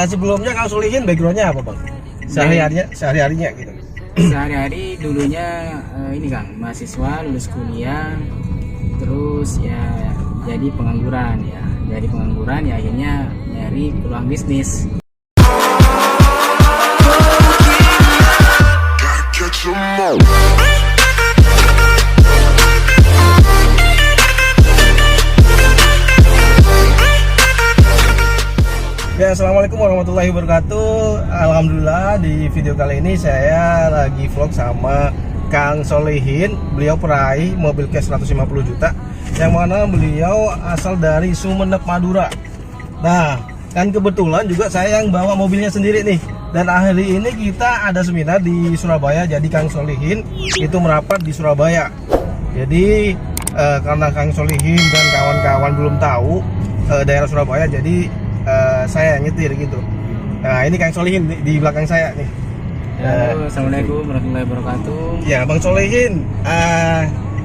Sebelumnya Kang Solihin backgroundnya apa bang? Sehari-harinya gitu. Sehari-hari dulunya ini Kang, mahasiswa lulus kuliah, terus ya jadi pengangguran ya. Jadi pengangguran ya akhirnya nyari peluang bisnis. Ya, assalamualaikum warahmatullahi wabarakatuh. Alhamdulillah di video kali ini saya lagi vlog sama Kang Solihin. Beliau peraih mobil cash 150 juta, yang mana beliau asal dari Sumeneb, Madura. Nah, kan kebetulan juga saya yang bawa mobilnya sendiri nih. Dan hari ini kita ada seminar di Surabaya, jadi Kang Solihin itu merapat di Surabaya. Jadi karena Kang Solihin dan kawan-kawan belum tahu daerah Surabaya, jadi saya nyetir gitu. Nah, ini Kang Solihin di belakang saya nih. Halo, assalamualaikum warahmatullahi wabarakatuh. Ya, Bang Solihin,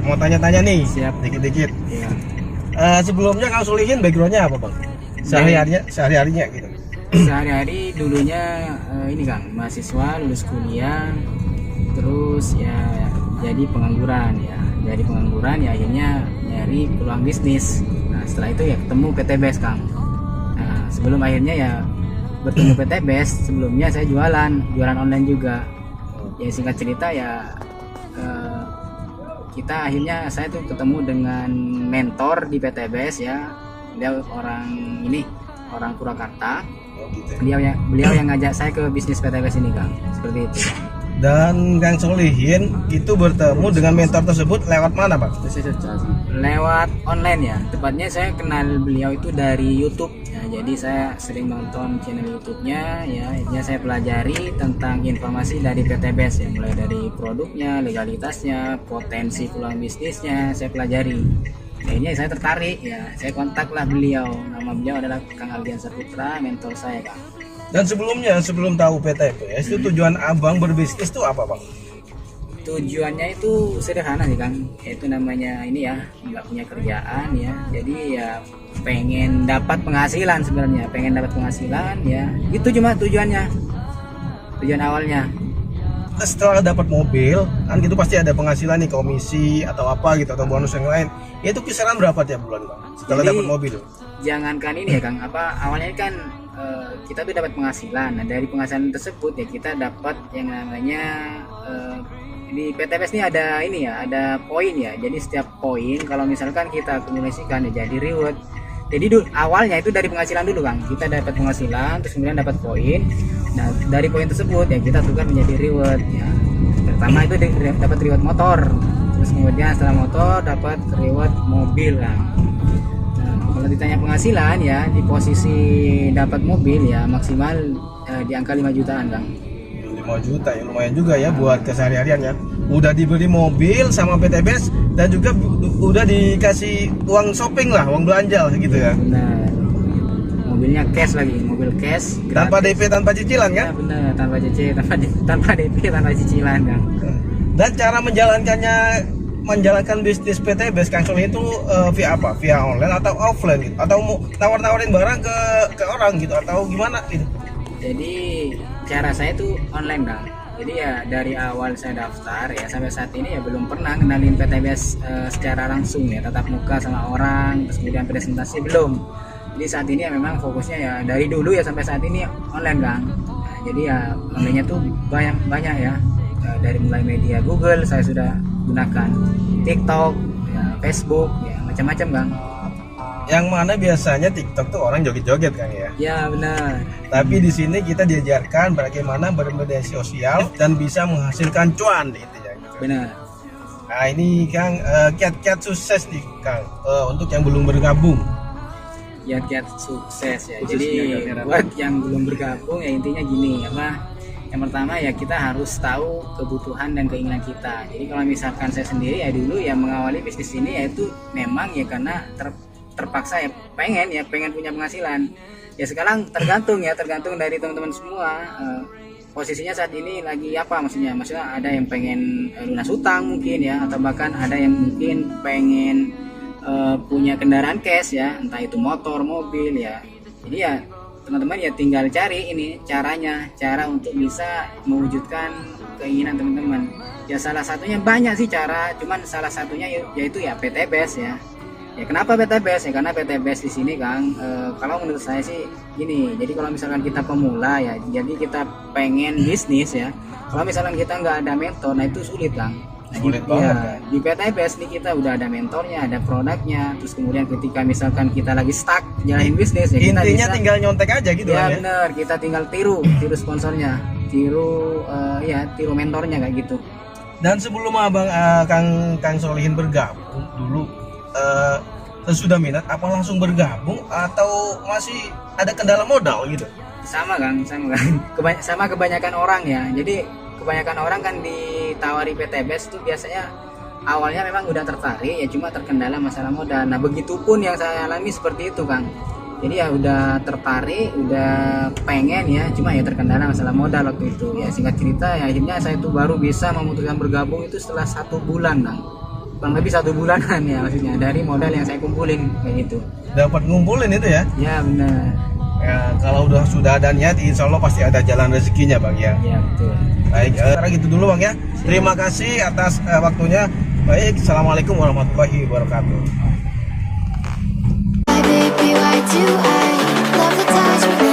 mau tanya-tanya nih. Siap. Dikit-dikit. Ya. Sebelumnya Kang Solihin backgroundnya apa bang? Sehari-harinya gitu. Sehari-hari dulunya ini Kang, mahasiswa lulus kuliah, terus ya jadi pengangguran ya. Jadi pengangguran ya akhirnya nyari peluang bisnis. Nah, setelah itu ya ketemu PTBS Kang. Sebelum akhirnya ya bertemu PTBS, sebelumnya saya jualan online juga. Ya singkat cerita ya kita akhirnya saya tuh ketemu dengan mentor di PTBS ya. Dia orang Purwakarta. Beliau yang ngajak saya ke bisnis PTBS ini Kang. Seperti itu. Dan Kang Solihin itu bertemu dengan mentor tersebut lewat mana Pak? Lewat online ya. Tepatnya saya kenal beliau itu dari YouTube. Ya, jadi saya sering nonton channel YouTube-nya ya. Akhirnya saya pelajari tentang informasi dari PTBS ya, mulai dari produknya, legalitasnya, potensi peluang bisnisnya saya pelajari. Akhirnya saya tertarik ya. Saya kontaklah beliau. Nama beliau adalah Kang Aldian Saputra, mentor saya Kang. Dan sebelum tahu PTBS itu tujuan abang berbisnis itu apa bang? Tujuannya itu sederhana sih Kang, yaitu namanya ini ya, nggak punya kerjaan ya, jadi ya pengen dapat penghasilan sebenarnya, ya, itu cuma tujuan awalnya. Setelah dapat mobil kan gitu pasti ada penghasilan nih, komisi atau apa gitu, atau bonus yang lain. Itu kisaran berapa tiap bulan bang setelah dapat mobil? Jangankan ini ya Kang, awalnya kan kita tuh dapat penghasilan. Nah, dari penghasilan tersebut ya kita dapat yang namanya di PTBS ini ada poin ya. Jadi setiap poin kalau misalkan kita akumulasikan ya jadi reward. Jadi awalnya itu dari penghasilan dulu Kang. Kita dapat penghasilan terus kemudian dapat poin. Nah, dari poin tersebut ya kita tukar menjadi reward ya. Pertama itu dapat reward motor. Terus kemudian setelah motor dapat reward mobil Kang. Kalau ditanya penghasilan ya, di posisi dapat mobil ya maksimal di angka 5 jutaan Kang. 5 juta ya lumayan juga ya buat keseharian ya. Udah dibeli mobil sama PTBS dan juga udah dikasih uang shopping lah, uang belanja lah gitu ya. Benar. Mobilnya cash lagi, mobil cash. Tanpa DP, tanpa cicilan kan? Ya, benar, tanpa DP, tanpa cicilan Kang. Dan cara menjalankan bisnis PTBS Kang Solihin itu via apa? Via online atau offline gitu? Atau mau nawar-nawarin barang ke orang gitu atau gimana gitu? Jadi cara saya itu online Kang. Jadi ya dari awal saya daftar ya sampai saat ini ya belum pernah kenalin PTBS secara langsung ya, tatap muka sama orang, terus kemudian presentasi belum. Jadi saat ini ya memang fokusnya ya dari dulu ya sampai saat ini online Kang. Nah, jadi ya online-nya tuh banyak ya. Dari mulai media Google saya sudah gunakan, TikTok, ya, Facebook, ya macam-macam Kang. Yang mana biasanya TikTok tuh orang joget-joget Kang ya. Ya benar. Tapi di sini kita diajarkan bagaimana bermedia sosial dan bisa menghasilkan cuan gitu ya. Benar. Nah ini Kang, kiat-kiat sukses nih Kang untuk yang belum bergabung. Kiat-kiat sukses ya. Jadi buat yang belum bergabung ya intinya gini apa? Yang pertama ya kita harus tahu kebutuhan dan keinginan kita. Jadi kalau misalkan saya sendiri ya dulu ya mengawali bisnis ini yaitu memang ya karena terpaksa ya pengen punya penghasilan. Ya sekarang tergantung dari teman-teman semua. Posisinya saat ini lagi apa maksudnya ada yang pengen lunas hutang mungkin ya, atau bahkan ada yang mungkin pengen punya kendaraan cash ya, entah itu motor, mobil ya. Jadi ya teman-teman ya tinggal cari ini cara untuk bisa mewujudkan keinginan teman-teman. Ya salah satunya banyak sih cara, cuman salah satunya yaitu ya PTBase ya. Ya kenapa PTBase? Ya karena PTBase di sini Kang, kalau menurut saya sih gini. Jadi kalau misalkan kita pemula ya, jadi kita pengen bisnis ya. Kalau misalkan kita nggak ada mentor, nah itu sulit Kang. Nah, Sulit banget, kan? Di PTBase nih kita udah ada mentornya, ada produknya. Terus kemudian ketika misalkan kita lagi stuck jalanin bisnis ya kita Intinya bisa, tinggal nyontek aja gitu ya kan ya. bener, kita tinggal tiru sponsornya, tiru mentornya kayak gitu. Dan sebelum abang Kang Solihin bergabung dulu, sesudah minat apa langsung bergabung atau masih ada kendala modal gitu? Sama Kang. Sama kebanyakan orang ya. Jadi kebanyakan orang kan ditawari PTBase itu biasanya awalnya memang udah tertarik ya, cuma terkendala masalah modal. Nah begitupun yang saya alami seperti itu Kang. Jadi ya udah tertarik, udah pengen ya, cuma ya terkendala masalah modal waktu itu. Ya singkat cerita ya akhirnya saya tuh baru bisa memutuskan bergabung itu setelah 1 bulan Kang. Kurang lebih 1 bulanan ya maksudnya dari modal yang saya kumpulin kayak gitu. Dapat ngumpulin itu ya? Ya benar. Ya kalau sudah ada niat, insya Allah pasti ada jalan rezekinya bang ya. Ya betul. Baik, sekarang gitu dulu bang ya. Terima kasih atas waktunya. Baik, assalamualaikum warahmatullahi wabarakatuh. Baby, why do I love the touch of